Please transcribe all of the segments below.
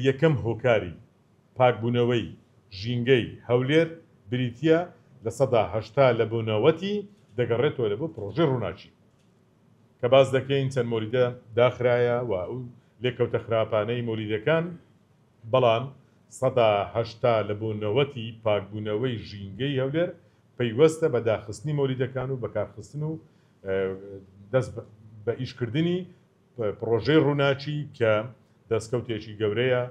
یەکەم هۆکاری پاکبوونەوەی ژینگەی هەولێر بریتە لە ١٨ لە بوونەوەتی دەگەڕێتەوە لە بۆ پرۆژەی ڕووناچی کە باز دەکەین چەند مۆریدە داخرایە و ئەو لێکەوتە خراپانەی مۆریدەکان بەڵام ١٨ لە بوونەوەتی پاکبوونەوەی ژینگەی هەولێر پەیوەستە بە داخستنی مۆریدەکان و بەکارخستن و دەست بە ئیشکردنی پرۆژەی ڕووناچی کە دەستکەوتێکی گەورەیە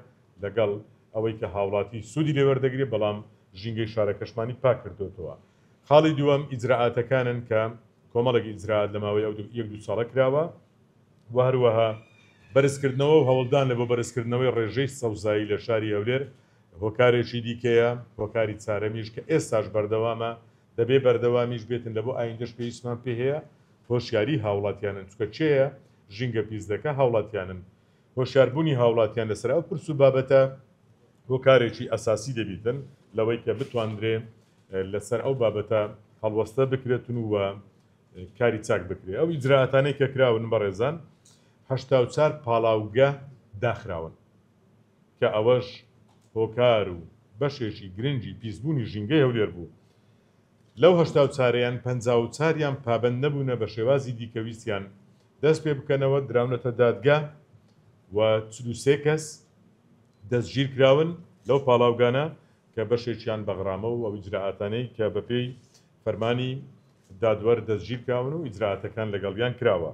لەگەڵ ئەوەی کە هاوڵاتی سوودی لێوەردەگرێت بەڵام ژینگەی شارەکەشمانی پاک کردوێتەوە. خاڵی دووەم ئیجرعاتەکانن کە کۆمەڵێکی ئیجرعات لە ماوەی ئەو 1-2 ساڵە کراوە و هەروەها بەرزکردنەوە و هەوڵدان لە بۆ بەرزکردنەوەی ڕێژەی سەوزایی لە شاری هەولێر هۆکارێکی دیکەیە هۆکاری چارەمیش کە ئێستاش بەردەوامە دەبێ بەردەوامیش بێتن لە بۆ ئایندەش پێویستمان پێ هەیە هۆشیاری هاوڵاتیانن چکە چێە ژینگە پیسدەکە هاوڵاتیانن هۆشیاربوونی هاوڵاتیان لەسەر ئەو پرس و بابەتە هۆکارێکی ئەساسی دەبیتن لەوەی کە بتواندرێ لەسەر ئەو بابەتە هەڵوەستە بکرێتن و کاری چاک بکرێت. ئەو ئیجرعاتانەی کە کراون بەڕێزان 84 پاڵاوگە داخراون کە ئەوەش هۆکار و بەشێکی گرنگی پیسبوونی ژینگەی هەولێر بوو. لەو 84یان 54یان پابەند نەبوونە بە شێوازی دیکەویستیان دەست پێ بکەنەوە دراونەتە دادگا و 43 کەس دەستگیر کراون لەو پاڵاوگانە کە بەشێکیان بەغرامە و ئەو ئیجرعاتانەی کە بەپێی فەرمانی دادوەر دەستگیر کراون و ئیجرعاتەکان لەگەڵیان کراوە.